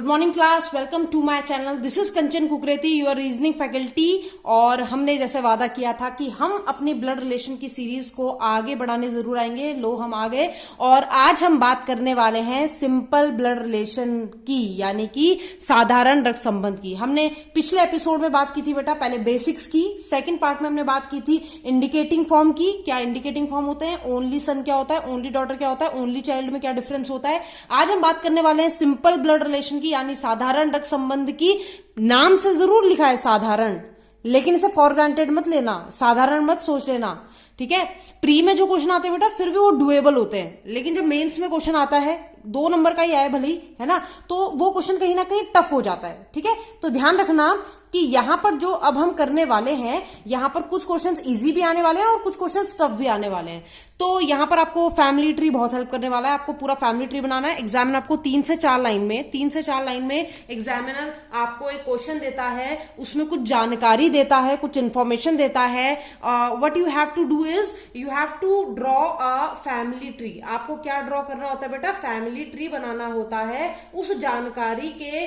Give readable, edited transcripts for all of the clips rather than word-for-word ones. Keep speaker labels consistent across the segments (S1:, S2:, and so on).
S1: Morning class, welcome to my channel. This is Kanchan Kukreti, your reasoning faculty. और हमने जैसे वादा किया था कि हम अपनी ब्लड रिलेशन की सीरीज को आगे बढ़ाने जरूर आएंगे। लो हम आ गए और आज हम बात करने वाले हैं सिंपल ब्लड रिलेशन की, यानी कि साधारण रक्त संबंध की। हमने पिछले एपिसोड में बात की थी बेटा पहले बेसिक्स की, सेकेंड पार्ट में हमने बात की थी इंडिकेटिंग फॉर्म की। क्या इंडिकेटिंग फॉर्म होते हैं, ओनली सन क्या होता है, ओनली डॉटर क्या होता है, ओनली चाइल्ड में क्या डिफरेंस होता है। आज हम बात करने वाले हैं सिंपल ब्लड रिलेशन की, यानी साधारण रक्त संबंध की। नाम से जरूर लिखा है साधारण, लेकिन इसे फॉर ग्रांटेड मत लेना, साधारण मत सोच लेना, ठीक है। प्री में जो क्वेश्चन आते हैं बेटा फिर भी वो डुएबल होते हैं, लेकिन जब मेंस में क्वेश्चन आता है 2 नंबर का ही आए भले ही, है ना, तो वो क्वेश्चन कहीं ना कहीं टफ हो जाता है, ठीक है। तो ध्यान रखना कि यहां पर जो अब हम करने वाले हैं, यहां पर कुछ क्वेश्चंस इजी भी आने वाले हैं और कुछ क्वेश्चंस टफ भी आने वाले हैं। तो यहां पर आपको फैमिली ट्री बहुत हेल्प करने वाला है। आपको पूरा फैमिली ट्री बनाना है। एग्जामिनर आपको 3 से 4 लाइन में एग्जामिनर आपको एक क्वेश्चन देता है, उसमें कुछ जानकारी देता है, कुछ इंफॉर्मेशन देता है। What you have to do is you have to draw a family tree. आपको क्या ड्रॉ करना होता है बेटा, फैमिली ट्री बनाना होता है। उस जानकारी के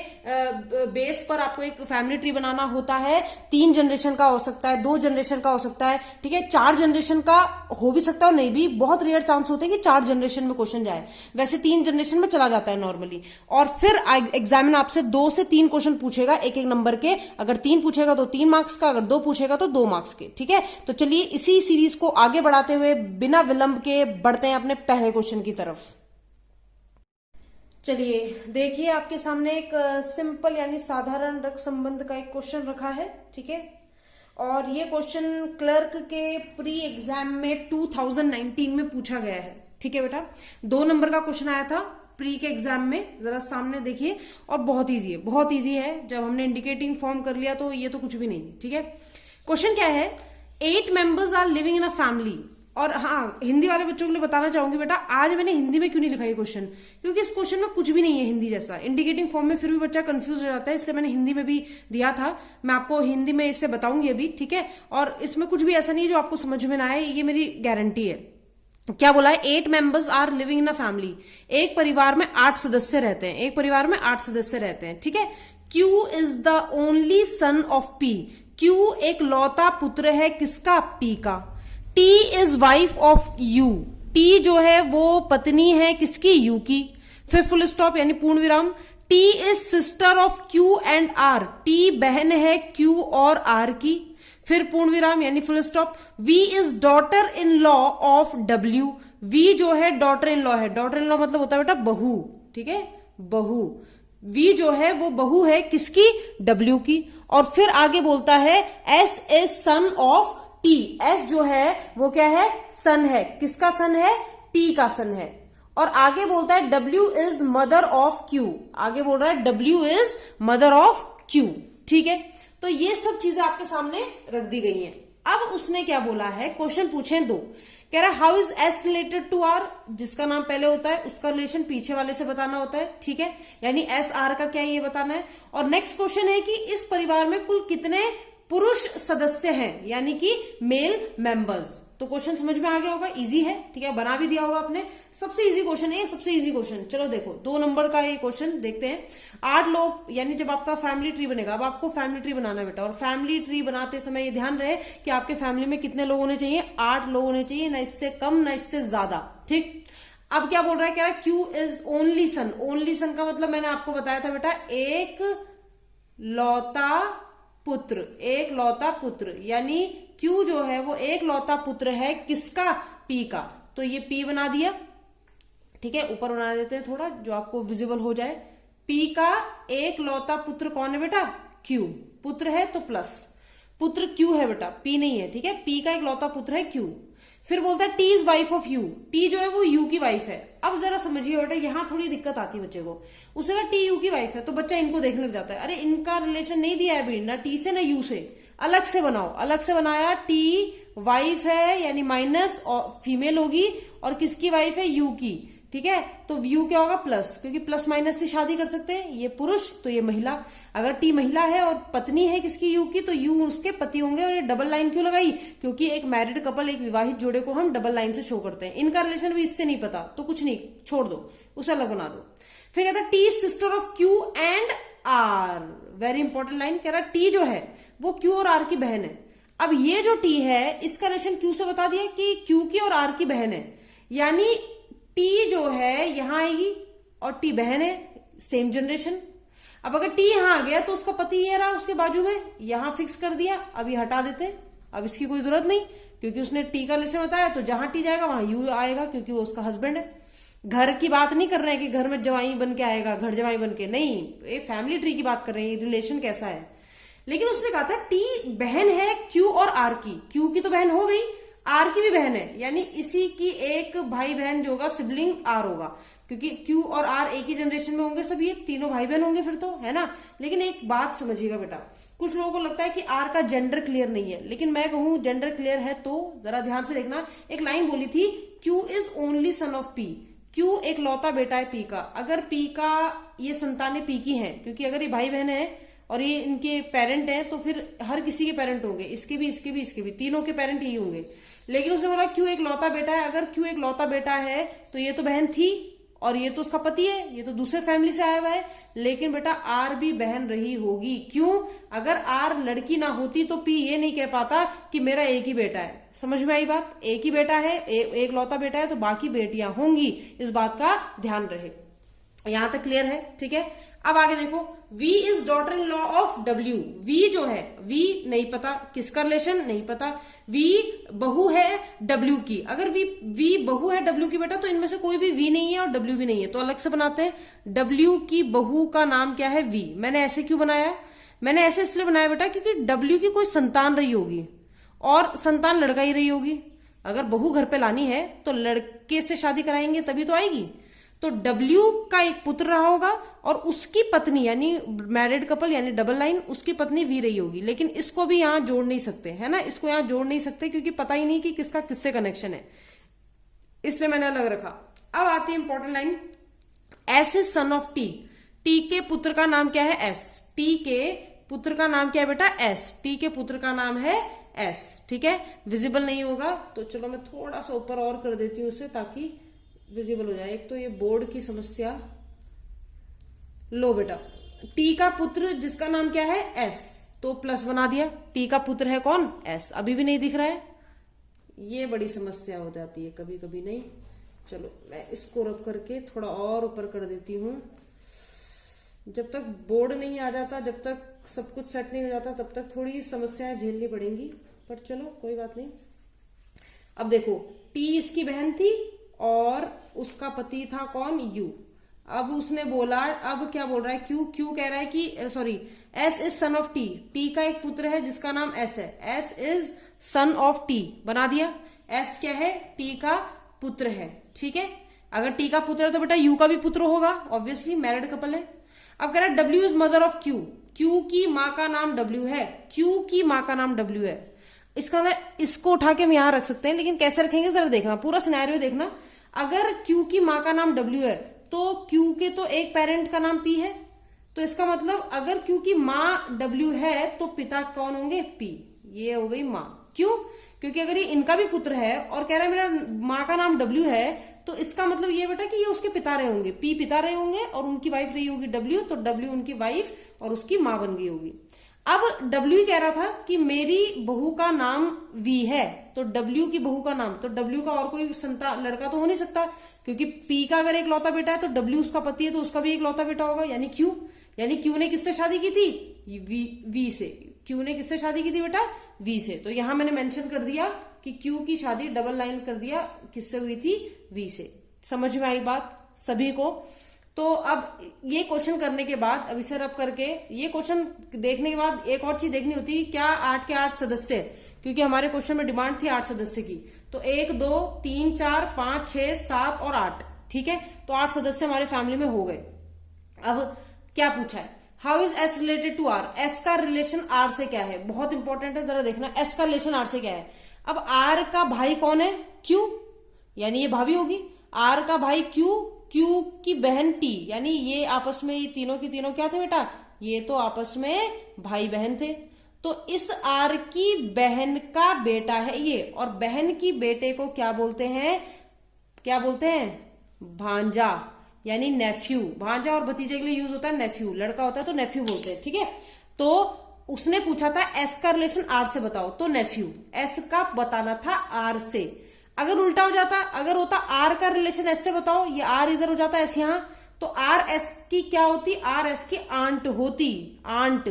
S1: बेस पर आपको एक फैमिली ट्री बनाना होता है। 3 जनरेशन का हो सकता है, 2 जनरेशन का हो सकता है, ठीक है, 4 जनरेशन का हो भी सकता है और नहीं भी। बहुत रेयर चांस होते हैं कि 4 जनरेशन में क्वेश्चन जाए, वैसे 3 जनरेशन में चला जाता है नॉर्मली। और फिर एग्जामिनर आपसे 2 से 3 क्वेश्चन पूछेगा एक एक नंबर के। अगर 3 पूछेगा तो 3 मार्क्स का, अगर 2 पूछेगा तो 2 मार्क्स के, ठीक है। तो चलिए इसी सीरीज को आगे बढ़ाते हुए बिना विलंब के बढ़ते हैं अपने पहले क्वेश्चन की तरफ। चलिए देखिए, आपके सामने एक सिंपल यानी साधारण रक्त संबंध का एक क्वेश्चन रखा है, ठीक है। और ये क्वेश्चन क्लर्क के प्री एग्जाम में 2019 में पूछा गया है, ठीक है बेटा। 2 नंबर का क्वेश्चन आया था प्री के एग्जाम में, जरा सामने देखिए। और बहुत इजी है, बहुत इजी है। जब हमने इंडिकेटिंग फॉर्म कर लिया तो ये तो कुछ भी नहीं, ठीक है। क्वेश्चन क्या है, 8 members are living in a family. और हाँ, हिंदी वाले बच्चों के लिए बताना चाहूंगी बेटा, आज मैंने हिंदी में क्यों नहीं लिखा ये क्वेश्चन, क्योंकि इस क्वेश्चन में कुछ भी नहीं है हिंदी जैसा। इंडिकेटिंग फॉर्म में फिर भी बच्चा कंफ्यूज हो जाता है, इसलिए मैंने हिंदी में भी दिया था। मैं आपको हिंदी में इससे बताऊंगी अभी, ठीक है। और इसमें कुछ भी ऐसा नहीं है जो आपको समझ में ना आए, ये मेरी गारंटी है। क्या बोला है, 8 members are living in a family. एक परिवार में 8 सदस्य रहते हैं, एक परिवार में 8 सदस्य रहते हैं, ठीक है। Q is the only son of P। Q एक लौता पुत्र है किसका, P का। T is wife of U। T जो है वो पत्नी है किसकी, U की। फिर फुल स्टॉप यानी पूर्ण विराम। T is sister of Q and R। T बहन है Q और R की। फिर पूर्ण विराम यानी full stop. V is daughter in law of W। V जो है डॉटर इन लॉ है। डॉटर इन लॉ मतलब होता है बेटा बहू, ठीक है, बहू। V जो है वो बहू है किसकी, W की। और फिर आगे बोलता है S is son of T। S जो है वो क्या है, सन है, किसका सन है, T का सन है। और आगे बोलता है W is mother of Q। आगे बोल रहा है W is mother of Q, ठीक है। तो ये सब चीजें आपके सामने रख दी गई हैं। अब उसने क्या बोला है, क्वेश्चन पूछे 2, कह रहा है how is S related to R। जिसका नाम पहले होता है उसका रिलेशन पीछे वाले से बताना होता है, ठीक है, यानी S R का क्या है ये बताना है। और नेक्स्ट क्वेश्चन है कि इस परिवार में कुल कितने पुरुष सदस्य हैं, यानी कि मेल मेंबर्स। तो क्वेश्चन समझ में आ गया होगा, इजी है, ठीक है, बना भी दिया होगा आपने। सबसे इजी क्वेश्चन है, सबसे इजी क्वेश्चन। चलो देखो 2 नंबर का ये क्वेश्चन देखते हैं। 8 लोग, यानी जब आपका फैमिली ट्री बनेगा, अब आपको फैमिली ट्री बनाना है बेटा। और फैमिली ट्री बनाते समय ये ध्यान रहे कि आपके फैमिली में कितने लोग होने चाहिए, 8 लोग होने चाहिए, ना इससे कम ना इससे ज्यादा, ठीक। अब क्या बोल रहा है, कह रहा है Q is only son. Only son का मतलब मैंने आपको बताया था बेटा, एक लौता पुत्र, एक लौता पुत्र, यानी Q जो है वो एक लौता पुत्र है किसका, P का। तो ये P बना दिया, ठीक है, ऊपर बना देते हैं थोड़ा जो आपको विजिबल हो जाए। P का एक लौता पुत्र कौन है बेटा, Q। पुत्र है तो प्लस, पुत्र Q है बेटा, P नहीं है, ठीक है। P का एक लौता पुत्र है Q। फिर बोलता है T is wife of U। T जो है वो U की वाइफ है। अब जरा समझिए बेटा, यहां थोड़ी दिक्कत आती है बच्चे को। उसने कहा T U की वाइफ है, तो बच्चा इनको देखने लग जाता है, अरे इनका रिलेशन नहीं दिया है अभी, ना T से ना U से, अलग से बनाओ। अलग से बनाया, T वाइफ है यानी माइनस और फीमेल होगी, और किसकी वाइफ है, U की। ठीक है। तो यू क्या होगा प्लस, क्योंकि प्लस माइनस से शादी कर सकते हैं, ये पुरुष तो ये महिला। अगर टी महिला है और पत्नी है किसकी, यू की, तो यू उसके पति होंगे। और ये डबल लाइन क्यों लगाई, क्योंकि एक मैरिड कपल, एक विवाहित जोड़े को हम डबल लाइन से शो करते हैं। इनका रिलेशन भी इससे नहीं पता तो कुछ नहीं, छोड़ दो, उसे अलग बना दो। फिर कहता है T sister of Q and R, very important line. कह रहा टी जो है वो क्यू और आर की बहन है। अब ये जो टी है इसका रिलेशन क्यू से बता दिया कि क्यू की और आर की बहन है, यानी टी जो है यहां आएगी और टी बहन है, सेम जनरेशन। अब अगर टी यहां आ गया तो उसका पति ये रहा उसके बाजू में, यहां फिक्स कर दिया। अब ये हटा देते हैं, अब इसकी कोई जरूरत नहीं, क्योंकि उसने टी का रिलेशन बताया, तो जहां टी जाएगा वहां यू आएगा, क्योंकि वो उसका हस्बैंड है। घर की बात नहीं कर रहे हैं कि घर में जवाई बन के आएगा, घर जवाई बन के, नहीं, ये फैमिली ट्री की बात कर रहे हैं, रिलेशन कैसा है। लेकिन उसने कहा था टी बहन है क्यू और आर की, क्यू की तो बहन हो गई, आर की भी बहन है, यानी इसी की एक भाई बहन जो होगा सिबलिंग आर होगा, क्योंकि क्यू और आर एक ही जनरेशन में होंगे, सब ये तीनों भाई बहन होंगे फिर तो, है ना। लेकिन एक बात समझिएगा बेटा, कुछ लोगों को लगता है कि आर का जेंडर क्लियर नहीं है, लेकिन मैं कहूं जेंडर क्लियर है तो जरा ध्यान से देखना। एक लाइन बोली थी, Q is only son of P, Q एक लौता बेटा है पी का। अगर पी का ये संतानें पी की हैं, क्योंकि अगर ये भाई बहन है और ये इनके पेरेंट हैं, तो फिर हर किसी के पेरेंट होंगे, इसके भी, इसके भी, इसके भी, तीनों के पेरेंट यही होंगे। लेकिन उसने बोला क्यों एक लौता बेटा है। अगर क्यों एक लौता बेटा है तो ये तो बहन थी और ये तो उसका पति है, ये तो दूसरे फैमिली से आया हुआ है। लेकिन बेटा आर भी बहन रही होगी, क्यों, अगर आर लड़की ना होती तो पी ये नहीं कह पाता कि मेरा एक ही बेटा है। समझ में आई बात, एक ही बेटा है, एक लौता बेटा है, तो बाकी बेटियां होंगी, इस बात का ध्यान रहे। यहां तक क्लियर है, ठीक है। अब आगे देखो, V is daughter in law of W। V जो है, V नहीं पता किसका रिलेशन, नहीं पता। V बहू है W की। अगर V बहू है W की बेटा, तो इनमें से कोई भी V नहीं है और W भी नहीं है, तो अलग से बनाते हैं। W की बहू का नाम क्या है, V। मैंने ऐसे क्यों बनाया, मैंने ऐसे इसलिए बनाया बेटा क्योंकि W की कोई संतान रही होगी और संतान लड़का ही रही होगी। अगर बहू घर पे लानी है तो लड़के से शादी कराएंगे तभी तो आएगी। तो W का एक पुत्र रहा होगा और उसकी पत्नी, यानी मैरिड कपल यानी डबल लाइन, उसकी पत्नी V रही होगी। लेकिन इसको भी यहां जोड़ नहीं सकते, है ना, इसको यहां जोड़ नहीं सकते क्योंकि पता ही नहीं कि किसका किससे कनेक्शन है, इसलिए मैंने अलग रखा। अब आती है important line, S is son of T। T के पुत्र का नाम क्या है, S। T के पुत्र का नाम क्या है बेटा, S। T के पुत्र का नाम है S, ठीक है। विजिबल नहीं होगा तो चलो मैं थोड़ा सा ऊपर और कर देती हूँ उसे, ताकि विजिबल हो जाए। एक तो ये बोर्ड की समस्या, लो बेटा, टी का पुत्र जिसका नाम क्या है, एस, तो प्लस बना दिया। टी का पुत्र है कौन, एस, अभी भी नहीं दिख रहा है, ये बड़ी समस्या हो जाती है कभी कभी, नहीं। चलो मैं इसको रब करके थोड़ा और ऊपर कर देती हूं। जब तक बोर्ड नहीं आ जाता, जब तक सब कुछ सेट नहीं हो जाता, तब तक थोड़ी समस्याएं झेलनी पड़ेंगी, पर चलो कोई बात नहीं। अब देखो, टी इसकी बहन थी और उसका पति था कौन, यू। अब उसने बोला, अब क्या बोल रहा है, क्यू कह रहा है कि sorry, S is son of T. T का एक पुत्र है जिसका नाम एस है, S is son of T, बना दिया। एस क्या है, टी का पुत्र है, ठीक है। अगर टी का पुत्र है तो बेटा यू का भी पुत्र होगा, ऑब्वियसली मैरिड कपल है। अब कह रहा है W is mother of Q. Q की माँ का नाम डब्ल्यू है, क्यू की माँ का नाम डब्ल्यू है। इसका मतलब इसको उठा के हम यहां रख सकते हैं, लेकिन कैसे रखेंगे जरा देखना, पूरा सिनेरियो देखना। अगर क्यू की माँ का नाम डब्ल्यू है तो क्यू के तो एक पेरेंट का नाम पी है, तो इसका मतलब अगर क्यू की माँ डब्ल्यू है तो पिता कौन होंगे, पी। ये हो गई माँ, क्यों, क्योंकि अगर ये इनका भी पुत्र है और कह रहा है मेरा माँ का नाम डब्ल्यू है, तो इसका मतलब ये बेटा कि ये उसके पिता रहे होंगे, पी पिता रहे होंगे और उनकी वाइफ रही होगी डब्ल्यू, तो डब्ल्यू उनकी वाइफ और उसकी माँ बन गई होगी। अब डब्ल्यू कह रहा था कि मेरी बहू का नाम वी है, तो डब्ल्यू की बहू का नाम, तो डब्ल्यू का और कोई संतान लड़का तो हो नहीं सकता, क्योंकि पी का अगर एक लौता बेटा है तो डब्ल्यू उसका पति है तो उसका भी एक लौता बेटा होगा, यानी क्यू। यानी क्यू ने किससे शादी की थी, वी से। क्यू ने किससे शादी की थी बेटा, वी से। तो यहां मैंने मेंशन कर दिया कि क्यू की शादी डबल लाइन कर दिया, किससे हुई थी, वी से। समझ में आई बात सभी को। तो अब ये क्वेश्चन करने के बाद, अब इसे रब करके ये क्वेश्चन देखने के बाद एक और चीज देखनी होती है, क्या 8 के 8 सदस्य, क्योंकि हमारे क्वेश्चन में डिमांड थी 8 सदस्य की। तो 1 2 3 4 5 6 7 और 8, ठीक है। तो 8 सदस्य हमारे फैमिली में हो गए। अब क्या पूछा है, how is S related to R. S का रिलेशन आर से क्या है, बहुत इंपॉर्टेंट है, जरा देखना एस का रिलेशन आर से क्या है। अब आर का भाई कौन है, क्यू, यानी ये भाभी होगी। आर का भाई क्यू क्यू की बहन टी, यानी ये आपस में ये तीनों की तीनों क्या थे बेटा, ये तो आपस में भाई बहन थे। तो इस आर की बहन का बेटा है ये, और बहन की बेटे को क्या बोलते हैं, क्या बोलते हैं, भांजा यानी नेफ्यू। भांजा और भतीजे के लिए यूज होता है नेफ्यू, लड़का होता है तो नेफ्यू बोलते हैं, ठीक है। तो उसने पूछा था एस का रिलेशन आर से बताओ, तो नेफ्यू, एस का बताना था आर से। अगर उल्टा हो जाता, अगर होता आर का रिलेशन एस से बताओ, ये आर इधर हो जाता एस यहां, तो आर एस की क्या होती, आर एस की आंट होती, आंट।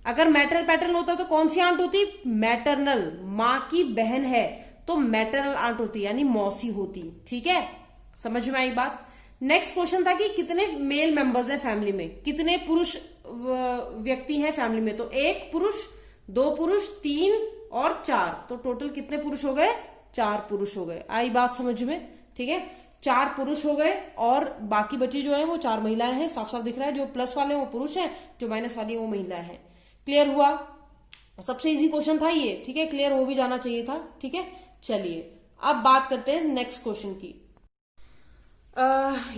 S1: अगर मैटरनल पैटर्न होता तो कौन सी आंट होती, मैटरनल, माँ की बहन है तो मैटरनल आंट होती यानी मौसी होती, ठीक है। समझ में आई बात। नेक्स्ट क्वेश्चन था कि कितने मेल मेंबर्स हैं फैमिली में, कितने पुरुष व्यक्ति हैं फैमिली में, तो 1 पुरुष, 2 पुरुष, 3 और 4, तो टोटल कितने पुरुष हो गए, 4 पुरुष हो गए। आई बात समझ में, ठीक है। 4 पुरुष हो गए और बाकी बची जो है वो 4 महिलाएं हैं, साफ साफ दिख रहा है। जो प्लस वाले वो पुरुष हैं, जो माइनस वाली है वो महिलाएं हैं। क्लियर हुआ, सबसे इजी क्वेश्चन था ये, ठीक है, क्लियर हो भी जाना चाहिए था, ठीक है। चलिए अब बात करते हैं नेक्स्ट क्वेश्चन की।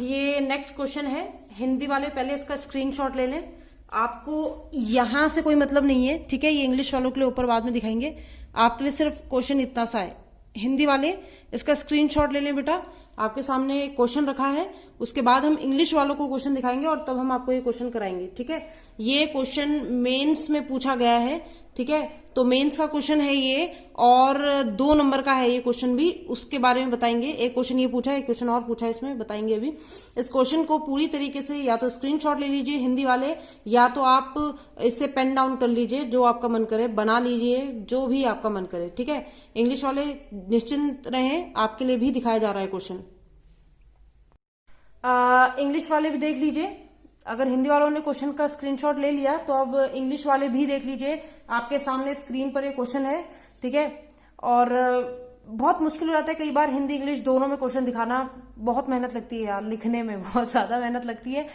S1: ये नेक्स्ट क्वेश्चन है हिंदी वाले, पहले इसका स्क्रीनशॉट ले लें, आपको यहां से कोई मतलब नहीं है, ठीक है। ये इंग्लिश वालों के लिए ऊपर बाद में दिखाएंगे, आपके लिए सिर्फ क्वेश्चन इतना सा है। हिंदी वाले इसका स्क्रीनशॉट ले लें बेटा, आपके सामने क्वेश्चन रखा है, उसके बाद हम इंग्लिश वालों को क्वेश्चन दिखाएंगे और तब हम आपको ये क्वेश्चन कराएंगे, ठीक है। ये क्वेश्चन मेंस में पूछा गया है, ठीक है, तो मेंस का क्वेश्चन है ये, और 2 नंबर का है ये क्वेश्चन भी, उसके बारे में बताएंगे। एक क्वेश्चन ये पूछा है, एक क्वेश्चन और पूछा है, इसमें बताएंगे अभी। इस क्वेश्चन को पूरी तरीके से या तो स्क्रीनशॉट ले लीजिए हिंदी वाले, या तो आप इससे पेन डाउन कर लीजिए, जो आपका मन करे बना लीजिए, जो भी आपका मन करे, ठीक है। इंग्लिश वाले निश्चिंत रहें, आपके लिए भी दिखाया जा रहा है क्वेश्चन। इंग्लिश वाले भी देख लीजिए, अगर हिंदी वालों ने क्वेश्चन का स्क्रीनशॉट ले लिया तो अब इंग्लिश वाले भी देख लीजिए, आपके सामने स्क्रीन पर ये क्वेश्चन है, ठीक है। और बहुत मुश्किल हो जाता है कई बार हिंदी इंग्लिश दोनों में क्वेश्चन दिखाना, बहुत मेहनत लगती है यार, लिखने में बहुत ज्यादा मेहनत लगती है,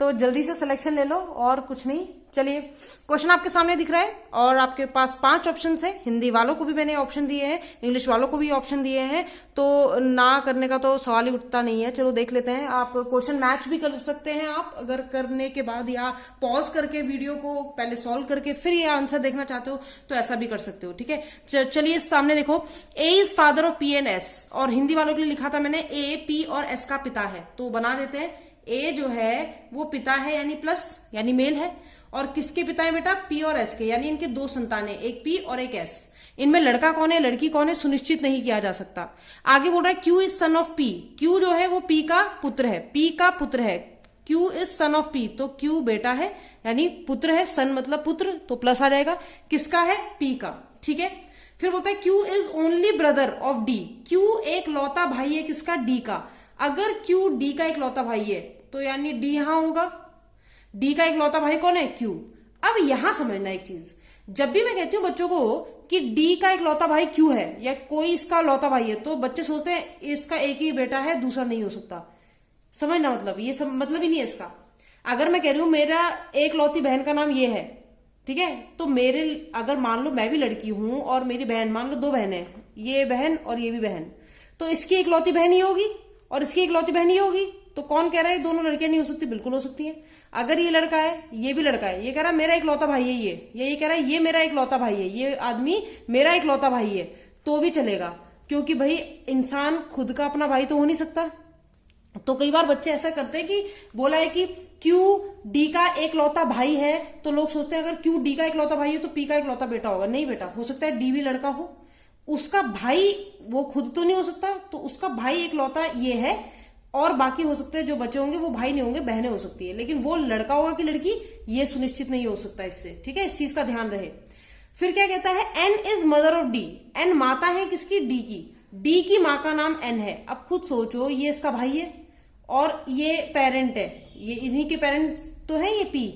S1: तो जल्दी से सिलेक्शन ले लो और कुछ नहीं। चलिए क्वेश्चन आपके सामने दिख रहा है और आपके पास 5 ऑप्शन है, हिंदी वालों को भी मैंने ऑप्शन दिए हैं, इंग्लिश वालों को भी ऑप्शन दिए हैं, तो ना करने का तो सवाल ही उठता नहीं है। चलो देख लेते हैं, आप क्वेश्चन मैच भी कर सकते हैं, आप अगर करने के बाद या पॉज करके वीडियो को पहले सॉल्व करके फिर ये आंसर देखना चाहते हो तो ऐसा भी कर सकते हो, ठीक है। चलिए सामने देखो, A is father of P and S, और हिंदी वालों के लिए लिखा था मैंने ए पी और एस का पिता है, तो बना देते हैं। ए जो है वो पिता है यानी प्लस यानी मेल है, और किसके पिता है बेटा, पी और एस के, यानी इनके 2 संतान है, एक पी और एक एस। इनमें लड़का कौन है लड़की कौन है सुनिश्चित नहीं किया जा सकता। आगे बोल रहा है Q is son of P, Q जो है वो पी का पुत्र है, पी का पुत्र है, Q is son of P, तो क्यू बेटा है यानी पुत्र है, सन मतलब पुत्र, तो प्लस आ जाएगा, किसका है, पी का, ठीक है। फिर बोलता है Q is only brother of D, Q एक लौता भाई है किसका, डी का। अगर क्यू डी का एक लौता भाई है तो यानी डी यहां होगा, डी का एक लौता भाई कौन है, क्यू। अब यहां समझना एक चीज, जब भी मैं कहती हूं बच्चों को कि डी का एक लौता भाई क्यू है या कोई इसका लौता भाई है, तो बच्चे सोचते हैं इसका एक ही बेटा है दूसरा नहीं हो सकता। समझना मतलब, ये सब मतलब ही नहीं है इसका। अगर मैं कह रही हूं मेरा एक लौती बहन का नाम ये है, ठीक है, तो मेरे अगर मान लो मैं भी लड़की हूं और मेरी बहन, मान लो 2 बहनें, ये बहन और ये भी बहन, तो इसकी एक लौती बहन ही होगी और इसकी एक लौती बहन ही होगी, तो कौन कह रहा है दोनों लड़कियां नहीं हो सकती, बिल्कुल हो सकती है। अगर ये लड़का है ये भी लड़का है, ये कह रहा है मेरा एक लौता भाई है ये कह रहा है ये मेरा एक लौता भाई है, ये आदमी मेरा एक लौता भाई है, तो भी चलेगा, क्योंकि भाई इंसान खुद का अपना भाई तो हो नहीं सकता। तो कई बार बच्चे ऐसा करते हैं कि बोला है कि क्यू डी का एक लौता भाई है, तो लोग सोचते हैं अगर क्यू डी का एक लौता भाई है तो पी का एक लौता बेटा होगा। नहीं बेटा, हो सकता है डी भी लड़का हो, उसका भाई वो खुद तो नहीं हो सकता, तो उसका भाई एक लौता ये है, और बाकी हो सकते हैं जो बच्चे होंगे वो भाई नहीं होंगे, बहनें हो सकती है, लेकिन वो लड़का होगा कि लड़की ये सुनिश्चित नहीं हो सकता इससे, ठीक है, इस चीज का ध्यान रहे। फिर क्या कहता है, N is mother of D, N माता है किसकी, डी की, डी की माँ का नाम एन है। अब खुद सोचो, ये इसका भाई है और ये पेरेंट है, ये इन्हीं के पेरेंट्स तो है ये पी,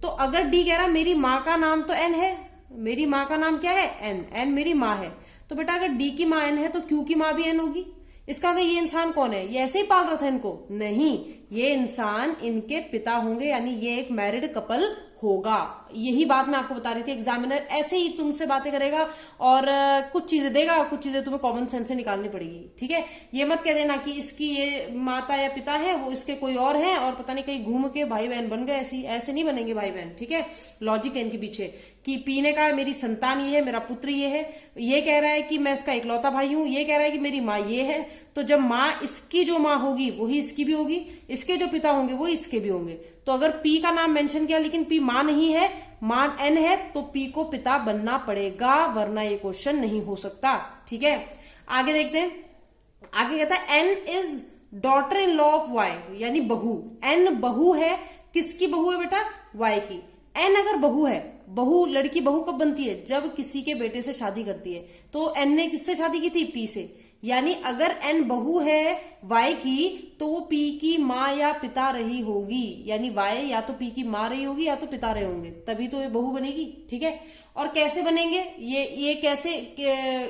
S1: तो अगर डी कह रहा मेरी माँ का नाम तो एन है, मेरी माँ का नाम क्या है, एन, एन मेरी माँ है, तो बेटा अगर डी की माँ एन है तो क्यू की माँ भी एन होगी। इसका मतलब ये इंसान कौन है, ये ऐसे ही पाल रहा था इनको, नहीं, ये इंसान इनके पिता होंगे, यानी ये एक मैरिड कपल होगा। यही बात मैं आपको बता रही थी, एग्जामिनर ऐसे ही तुमसे बातें करेगा और कुछ चीजें देगा, कुछ चीजें तुम्हें कॉमन सेंस से निकालनी पड़ेगी। ठीक है, ये मत कह देना कि इसकी ये माता या पिता है, वो इसके कोई और है और पता नहीं कहीं घूम के भाई बहन बन गए। ऐसे नहीं बनेंगे भाई बहन। ठीक है, लॉजिक है इनके पीछे कि पी ने कहा मेरी संतान ये है, मेरा पुत्र ये है, ये कह रहा है कि मैं इसका इकलौता भाई हूं, ये कह रहा है कि मेरी माँ ये है। तो जब माँ, इसकी जो माँ होगी वही इसकी भी होगी, इसके जो पिता होंगे वो इसके भी होंगे। तो अगर पी का नाम मेंशन किया लेकिन पी माँ नहीं है, माँ एन है, तो पी को पिता बनना पड़ेगा, वरना ये क्वेश्चन नहीं हो सकता। ठीक है, आगे देखते हैं। आगे कहता है N is daughter in law of Y, यानी बहू। एन बहू है, किसकी बहू है बेटा? वाई की। एन अगर बहू है, बहू, लड़की बहू कब बनती है? जब किसी के बेटे से शादी करती है। तो एन ने किससे शादी की थी? पी से। यानी अगर एन बहू है वाई की, तो वो पी की माँ या पिता रही होगी। यानी वाई या तो पी की माँ रही होगी या तो पिता रहे होंगे, तभी तो ये बहू बनेगी। ठीक है, और कैसे बनेंगे ये कैसे,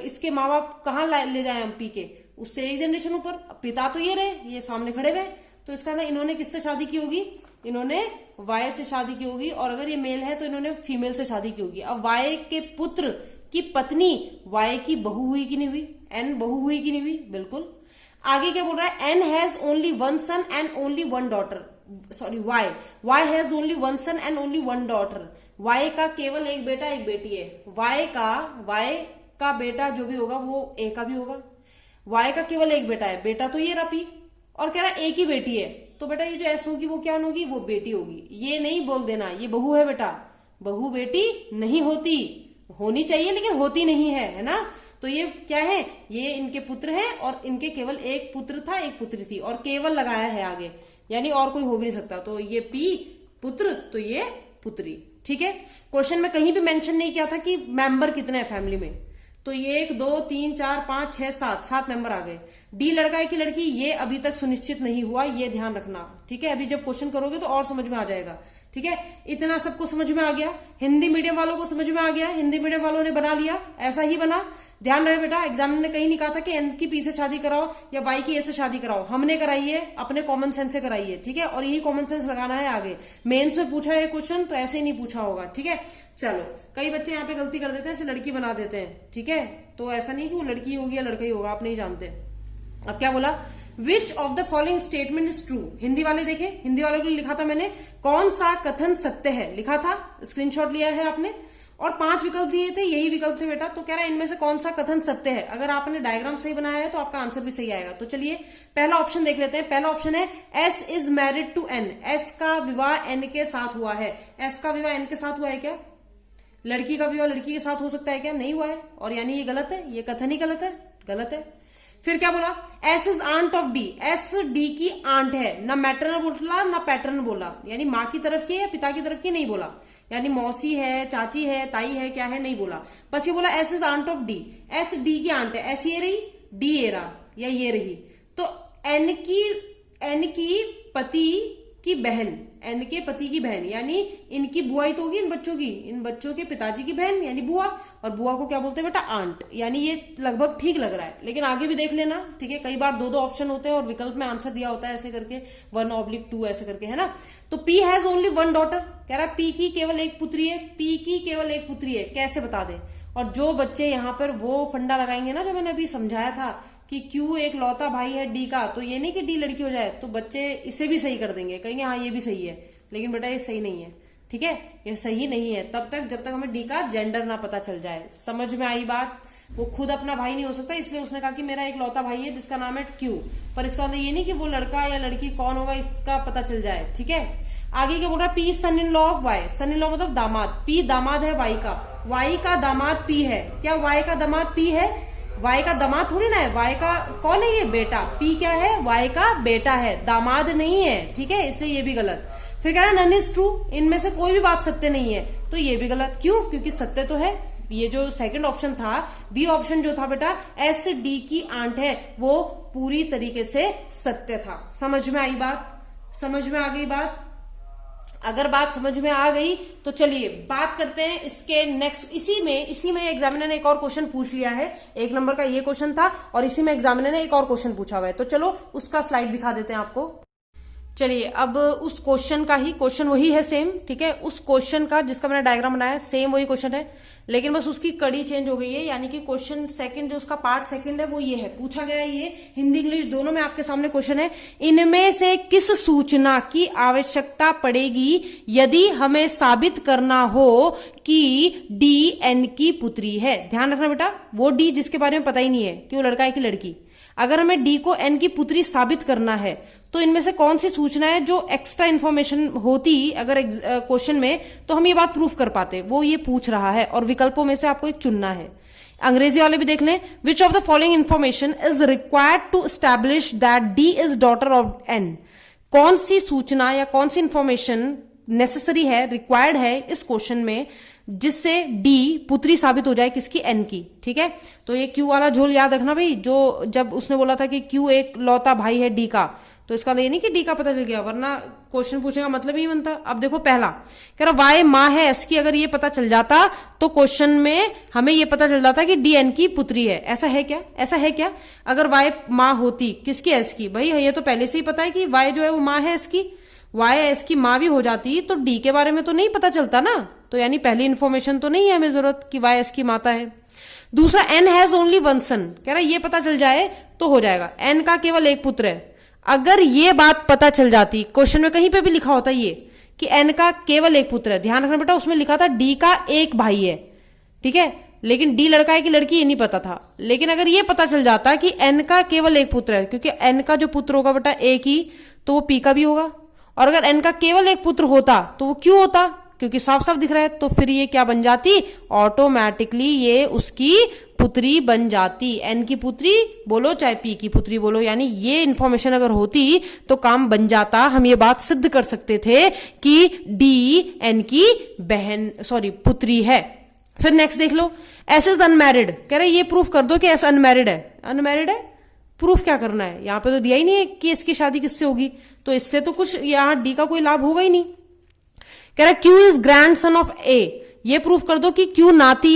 S1: इसके माँ बाप कहाँ ले जाए हम पी के? उससे एक जनरेशन ऊपर। पिता तो ये रहे, ये सामने खड़े हुए, तो इसका मतलब इन्होंने किससे शादी की होगी? इन्होंने वाई से शादी की होगी। और अगर ये मेल है तो इन्होंने फीमेल से शादी की होगी। अब वाई के पुत्र की पत्नी वाई की बहू हुई कि नहीं हुई? एन बहू हुई कि नहीं हुई? बिल्कुल। आगे क्या बोल रहा है? N has only one son and only one daughter. Sorry, Y has only one son and only one daughter. Y का केवल एक बेटा एक बेटी है। वाई का बेटा जो भी होगा वो ए का भी होगा। वाई का केवल एक बेटा है, बेटा तो ये रहा पी, और कह रहा है एक ही बेटी है, तो बेटा ये जो एस होगी वो क्या होगी? वो बेटी होगी। ये नहीं बोल देना ये बहू है बेटा, बहू बेटी नहीं होती, होनी चाहिए लेकिन होती नहीं है ना। तो ये क्या है? ये इनके पुत्र हैं और इनके केवल एक पुत्र था, एक पुत्री थी, और केवल लगाया है आगे, यानी और कोई हो भी नहीं सकता। तो ये पी पुत्र, तो ये पुत्री। ठीक है, क्वेश्चन में कहीं भी मेंशन नहीं किया था कि मेंबर कितने हैं फैमिली में। तो ये 1 2 3 4 5 6 7 मेंबर आ गए। डी लड़का है कि लड़की, ये अभी तक सुनिश्चित नहीं हुआ, ये ध्यान रखना। ठीक है, अभी जब क्वेश्चन करोगे तो और समझ में आ जाएगा। ठीक है, इतना सबको समझ में आ गया। हिंदी मीडियम वालों को समझ में आ गया, हिंदी मीडियम वालों ने बना लिया, ऐसा ही बना। ध्यान रहे बेटा, एग्जामिनर ने कहीं नहीं कहा था कि एन की पी से शादी कराओ या वाई की ए से शादी कराओ। हमने कराई है, अपने कॉमन सेंस से कराई है। ठीक है, और यही कॉमन सेंस लगाना है आगे। मेंस में पूछा है क्वेश्चन तो ऐसे ही नहीं पूछा होगा। ठीक है, चलो, कई बच्चे यहाँ पे गलती कर देते हैं, इसे लड़की बना देते हैं। ठीक है, तो ऐसा नहीं कि वो लड़की होगी या लड़का ही होगा, आप नहीं जानते। अब क्या बोला? विच of the following statement is true. Hindi वाले देखें, हिंदी वालों के लिए लिखा था मैंने, कौन सा कथन सत्य है, लिखा था, स्क्रीनशॉट लिया है आपने, और 5 विकल्प दिए थे, यही विकल्प थे बेटा। तो कह रहा है इनमें से कौन सा कथन सत्य है। अगर आपने डायग्राम सही बनाया है तो आपका आंसर भी सही आएगा। तो चलिए पहला ऑप्शन देख लेते हैं। पहला ऑप्शन है S is married to N. S का विवाह एन के साथ हुआ है। एस का विवाह एन के साथ हुआ है क्या? लड़की का विवाह लड़की के साथ हो सकता है क्या? नहीं हुआ है, और यानी ये गलत है, ये कथन ही गलत है, गलत है। फिर क्या बोला? S is aunt of D. S D की आंट है, ना मैटरनल बोला ना पैटर्नल बोला, यानी माँ की तरफ की या पिता की तरफ की नहीं बोला, यानी मौसी है, चाची है, ताई है, क्या है नहीं बोला, बस ये बोला S is aunt of D. S D की आंट है, एस ये रही, डी ये रहा, या ये रही। तो एन की पति की बहन, एन के पति की बहन, यानी इनकी बुआई तो होगी इन बच्चों के पिताजी की बहन, यानी बुआ, और बुआ को क्या बोलते हैं बेटा? आंट। यानी ये लगभग ठीक लग रहा है, लेकिन आगे भी देख लेना। ठीक है, कई बार 2 ऑप्शन होते हैं और विकल्प में आंसर दिया होता है ऐसे करके 1/2 ऐसे करके, है ना। तो पी हैज ओनली 1 डॉटर, कह रहा है पी की केवल एक पुत्री है, पी की केवल एक पुत्री है, कैसे बता दे। और जो बच्चे यहाँ पर वो फंडा लगाएंगे ना जो मैंने अभी समझाया था कि क्यों एक लौता भाई है डी का, तो ये नहीं कि डी लड़की हो जाए, तो बच्चे इसे भी सही कर देंगे, कहेंगे हाँ ये भी सही है, लेकिन बेटा ये सही नहीं है। ठीक है, ये सही नहीं है तब तक जब तक हमें डी का जेंडर ना पता चल जाए। समझ में आई बात? वो खुद अपना भाई नहीं हो सकता, इसलिए उसने कहा कि मेरा एक लौता भाई है जिसका नाम है क्यू, पर इसका मतलब ये नहीं कि वो लड़का या लड़की कौन होगा इसका पता चल जाए। ठीक है, आगे क्या बोल रहा है? P son in law of Y. Son in law मतलब दामाद। पी दामाद है वाई का, वाई का दामाद पी है। क्या वाई का दामाद पी है? वाई का दामाद थोड़ी ना है, वाई का कौन है? ये बेटा। पी क्या है? वाई का बेटा है, दामाद नहीं है। ठीक है, इसलिए ये भी गलत। फिर कह रहा है नन इज ट्रू, इनमें से कोई भी बात सत्य नहीं है, तो ये भी गलत। क्यों? क्योंकि सत्य तो है। ये जो सेकंड ऑप्शन था, बी ऑप्शन जो था बेटा, एस डी की आंट है, वो पूरी तरीके से सत्य था। समझ में आई बात? समझ में आ गई बात? अगर बात समझ में आ गई तो चलिए बात करते हैं इसके नेक्स्ट। इसी में एग्जामिनर ने एक और क्वेश्चन पूछ लिया है। 1 नंबर का ये क्वेश्चन था और इसी में एग्जामिनर ने एक और क्वेश्चन पूछा हुआ है, तो चलो उसका स्लाइड दिखा देते हैं आपको। चलिए अब उस क्वेश्चन का ही क्वेश्चन वही है सेम, ठीक है, उस क्वेश्चन का जिसका मैंने डायग्राम बनाया सेम वही क्वेश्चन है, लेकिन बस उसकी कड़ी चेंज हो गई है। यानी कि क्वेश्चन सेकंड जो उसका पार्ट सेकंड है वो ये है, पूछा गया है ये हिंदी इंग्लिश दोनों में आपके सामने क्वेश्चन है। इनमें से किस सूचना की आवश्यकता पड़ेगी यदि हमें साबित करना हो कि डी एन की पुत्री है। ध्यान रखना बेटा, वो डी जिसके बारे में पता ही नहीं है कि वो लड़का है कि लड़की, अगर हमें डी को एन की पुत्री साबित करना है तो इनमें से कौन सी सूचना है जो एक्स्ट्रा इन्फॉर्मेशन होती अगर क्वेश्चन में तो हम ये बात प्रूफ कर पाते, वो ये पूछ रहा है और विकल्पों में से आपको एक चुनना है। अंग्रेजी वाले भी देख लें, which of the following information is required to establish that D is daughter of N. कौन सी सूचना या कौन सी इंफॉर्मेशन नेसेसरी है, रिक्वायर्ड है इस क्वेश्चन में जिससे डी पुत्री साबित हो जाए किसकी, एन की। ठीक है, तो ये क्यू वाला झोल याद रखना भाई, जो जब उसने बोला था कि क्यू एक लौता भाई है डी का, तो इसका ये नहीं कि डी का पता चल गया, वरना क्वेश्चन पूछने का मतलब ही बनता। अब देखो पहला कह रहा वाई माँ है एस की, अगर ये पता चल जाता तो क्वेश्चन में हमें ये पता चल जाता कि डी एन की पुत्री है। ऐसा है क्या, ऐसा है क्या? अगर वाई माँ होती किसकी, एस की, भाई ये तो पहले से ही पता है कि वाई जो है वो माँ है एस की, वाई एस की माँ भी हो जाती तो डी के बारे में तो नहीं पता चलता ना, तो यानी पहली इन्फॉर्मेशन तो नहीं है हमें जरूरत कि वाई एस की माता है। दूसरा एन हैज ओनली वन सन, कह रहा ये पता चल जाए तो हो जाएगा, एन का केवल एक पुत्र है। अगर ये बात पता चल जाती, क्वेश्चन में कहीं पे भी लिखा होता ये कि एन का केवल एक पुत्र है, ध्यान रखना बेटा उसमें लिखा था डी का एक भाई है, ठीक है, लेकिन डी लड़का है कि लड़की ये नहीं पता था। लेकिन अगर ये पता चल जाता कि एन का केवल एक पुत्र है, क्योंकि एन का जो पुत्र होगा बेटा एक ही, तो वो पी का भी होगा, और अगर एन का केवल एक पुत्र होता तो वो क्यों होता, क्योंकि साफ साफ दिख रहा है, तो फिर ये क्या बन जाती, ऑटोमेटिकली ये उसकी पुत्री बन जाती, एन की पुत्री बोलो चाहे पी की पुत्री बोलो, यानी ये इंफॉर्मेशन अगर होती तो काम बन जाता, हम ये बात सिद्ध कर सकते थे कि डी एन की बहन पुत्री है। फिर नेक्स्ट देख लो, एस इज अनमैरिड, कह रहे ये प्रूफ कर दो कि एस अनमैरिड है। अनमैरिड है, प्रूफ क्या करना है, यहां पे तो दिया ही नहीं है कि इसकी शादी किससे होगी, तो इससे तो कुछ यहां डी का कोई लाभ होगा ही नहीं। कह रहा Q is grandson of A, ये प्रूफ कर दो कि क्यू नाती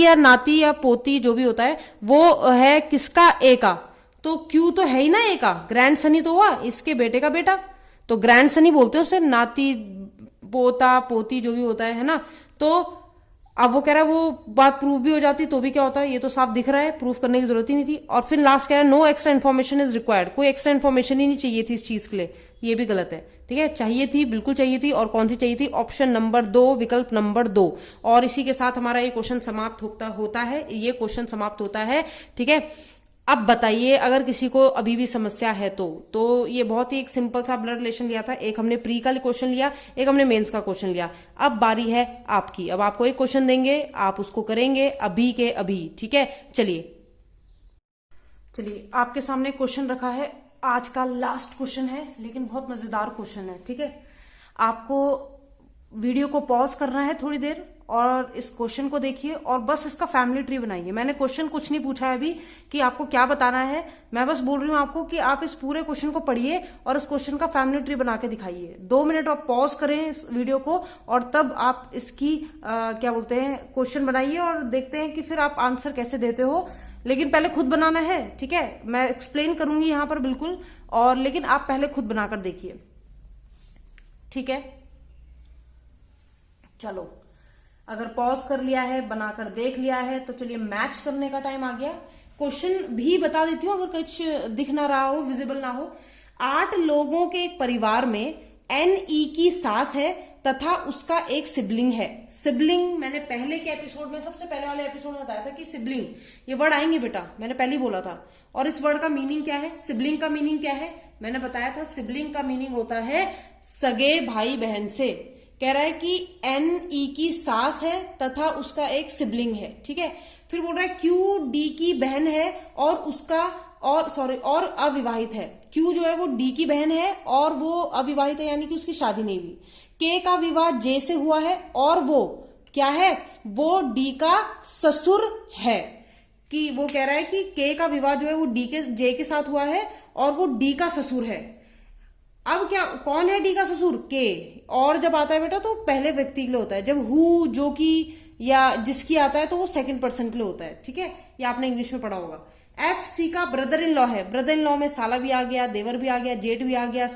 S1: या पोती जो भी होता है वो है किसका, ए का, तो क्यू तो है ही ना ए का, ग्रैंड सन ही तो हुआ, इसके बेटे का बेटा, तो ग्रैंड सन ही बोलते हैं उसे, नाती पोता पोती जो भी होता है ना। तो अब वो कह रहा है वो बात प्रूफ भी हो जाती तो भी क्या होता है, ये तो साफ दिख रहा है, प्रूफ करने की जरूरत ही नहीं थी। और फिर लास्ट कह रहा है no extra information is required, कोई एक्स्ट्रा इन्फॉर्मेशन ही नहीं चाहिए थी इस चीज के लिए, ये भी गलत है। ठीक है, चाहिए थी, बिल्कुल चाहिए थी, और कौन सी चाहिए थी, ऑप्शन नंबर 2, विकल्प नंबर 2। और इसी के साथ हमारा ये क्वेश्चन समाप्त होता है, ये क्वेश्चन समाप्त होता है। ठीक है, अब बताइए अगर किसी को अभी भी समस्या है तो ये बहुत ही एक सिंपल सा ब्लड रिलेशन लिया था, एक हमने प्री का क्वेश्चन लिया, एक हमने मेंस का क्वेश्चन लिया। अब बारी है आपकी, अब आपको एक क्वेश्चन देंगे, आप उसको करेंगे अभी के अभी। ठीक है, चलिए आपके सामने क्वेश्चन रखा है, आज का लास्ट क्वेश्चन है, लेकिन बहुत मजेदार क्वेश्चन है। ठीक है, आपको वीडियो को पॉज करना है थोड़ी देर और इस क्वेश्चन को देखिए और बस इसका फैमिली ट्री बनाइए। मैंने क्वेश्चन कुछ नहीं पूछा है अभी कि आपको क्या बताना है, मैं बस बोल रही हूं आपको कि आप इस पूरे क्वेश्चन को पढ़िए और इस क्वेश्चन का फैमिली ट्री बना के दिखाइए। 2 मिनट आप पॉज करें इस वीडियो को और तब आप इसकी क्या बोलते हैं क्वेश्चन बनाइए और देखते हैं कि फिर आप आंसर कैसे देते हो। लेकिन पहले खुद बनाना है, ठीक है, मैं एक्सप्लेन करूंगी यहां पर बिल्कुल, और लेकिन आप पहले खुद बनाकर देखिए। ठीक है, चलो अगर पॉज कर लिया है, बनाकर देख लिया है, तो चलिए मैच करने का टाइम आ गया। क्वेश्चन भी बता देती हूँ अगर कुछ दिख ना रहा हो, विजिबल ना हो। 8 लोगों के एक परिवार में एन ई की सास है तथा उसका एक सिबलिंग है। सिबलिंग मैंने पहले के एपिसोड में, सबसे पहले वाले एपिसोड में बताया था कि सिबलिंग ये वर्ड आएंगे बेटा, मैंने पहले ही बोला था। और इस वर्ड का मीनिंग क्या है, सिबलिंग का मीनिंग क्या है, मैंने बताया था सिबलिंग का मीनिंग होता है सगे भाई बहन से। कह रहा है कि एन ई की सास है तथा उसका एक सिबलिंग है। ठीक है, फिर बोल रहा है क्यू डी की बहन है और उसका और अविवाहित है। क्यू जो है वो डी की बहन है और वो अविवाहित है, यानी कि उसकी शादी नहीं हुई। के का विवाह जे से हुआ है और वो क्या है, वो डी का ससुर है। कि वो कह रहा है कि के का विवाह जो है वो डी के जे के साथ हुआ है और वो डी का ससुर है। अब क्या, कौन है डी का ससुर, के। और जब आता है बेटा तो पहले व्यक्ति के लिए होता है, जब हु जो कि या जिसकी आता है तो वो सेकंड पर्सन के लिए होता है। ठीक है, ये आपने इंग्लिश में पढ़ा होगा। एफ सी का ब्रदर इन लॉ है, ब्रदर इन लॉ में साला भी आ गया, देवर भी आ गया, जेठ भी आ गया,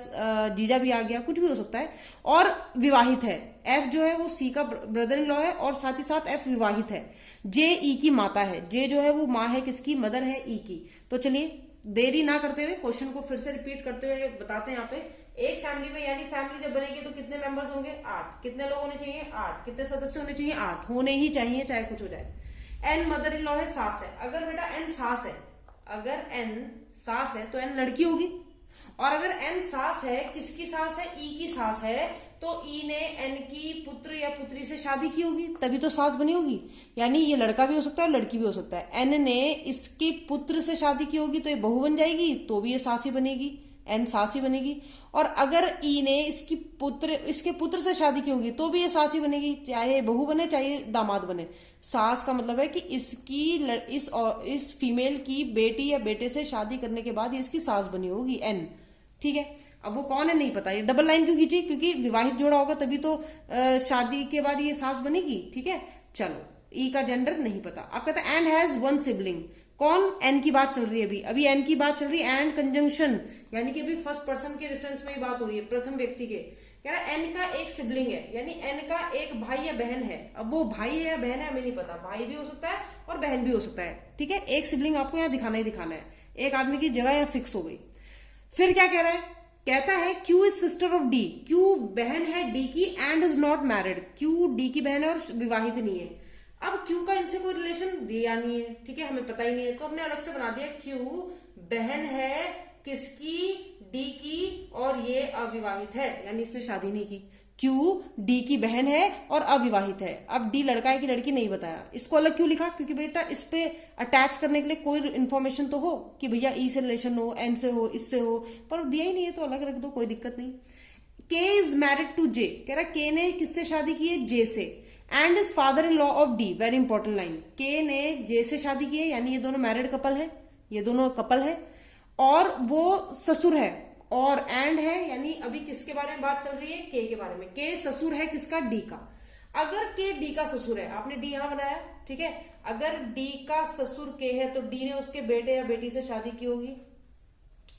S1: जीजा भी आ गया, कुछ भी हो सकता है, और विवाहित है। एफ जो है वो सी का ब्रदर इन लॉ है और साथ ही साथ एफ विवाहित है। जे ई की माता है, जे जो है वो माँ है किसकी, मदर है ई की। तो चलिए देरी ना करते हुए क्वेश्चन को फिर से रिपीट करते हुए बताते हैं। यहाँ पे एक फैमिली में, यानी फैमिली जब बनेगी तो कितने मेंबर्स होंगे, 8। कितने लोग होने चाहिए, 8। कितने सदस्य होने चाहिए, 8 होने ही चाहिए, चाहे कुछ हो जाए। एन मदर इन लॉ है, सास है। अगर बेटा एन सास है, अगर एन सास है तो एन लड़की होगी, और अगर एन सास है, किसकी सास है, ई की सास है, तो ई ने एन की पुत्र या पुत्री से शादी की होगी, तभी तो सास बनी होगी। यानी ये लड़का भी हो सकता है और लड़की भी हो सकता है। एन ने इसके पुत्र से शादी की होगी तो ये बहू बन जाएगी, तो भी ये सास ही बनेगी, एन सास ही बनेगी। और अगर ई ने इसके पुत्र से शादी की होगी तो भी ये सास ही बनेगी, चाहे बहू बने चाहे दामाद बने। सास का मतलब है कि इस फीमेल की बेटी या बेटे से शादी करने के बाद ये इसकी सास बनी होगी, एन। ठीक है, अब वो कौन है नहीं पता। ये डबल लाइन क्यों खींची, क्योंकि विवाहित जोड़ा होगा तभी तो शादी के बाद ये सास बनेगी। ठीक है, चलो ई का जेंडर नहीं पता। अब कहता है एंड हैज वन सिबलिंग। कौन, एन की बात चल रही है, अभी एन की बात चल रही है। एंड कंजंक्शन, यानी कि अभी फर्स्ट पर्सन के रेफरेंस में ही बात हो रही है, प्रथम व्यक्ति के। कह रहा है एन का एक सिबलिंग है, यानी एन का एक भाई या बहन है। अब वो भाई है या बहन है हमें नहीं पता, भाई भी हो सकता है और बहन भी हो सकता है। ठीक है, एक सिबलिंग आपको यहाँ दिखाना ही दिखाना है, एक आदमी की जगह यहाँ फिक्स हो गई। फिर क्या कह रहा है, कहता है Q is sister of D. Q बहन है डी की and is not married. Q D की बहन है और विवाहित नहीं है। अब क्यू का इनसे कोई रिलेशन दिया नहीं है, ठीक है, हमें पता ही नहीं है, तो हमने अलग से बना दिया क्यू बहन है किसकी, डी की, और ये अविवाहित है, यानी इसने शादी नहीं की। क्यू डी की बहन है और अविवाहित है। अब डी लड़का है कि लड़की नहीं बताया। इसको अलग क्यों लिखा, क्योंकि बेटा इस पे अटैच करने के लिए कोई इन्फॉर्मेशन तो हो कि भैया ई से रिलेशन हो, एन से हो, इससे हो, पर दिया ही नहीं है तो अलग रख दो, कोई दिक्कत नहीं। के इज मैरिड टू जे। कह रहा के ने किससे शादी की है, जे से। And is father in law of D. Very important line, के ने जे से शादी की है, यानी ये दोनों मैरिड कपल है, ये दोनों कपल है, और वो ससुर है। और एंड है, यानी अभी किसके बारे में बात चल रही है, के के बारे में। के ससुर है किसका, डी का। अगर के डी का ससुर है, आपने डी यहां बनाया, ठीक है, अगर डी का ससुर के है तो डी ने उसके बेटे या बेटी से शादी की होगी।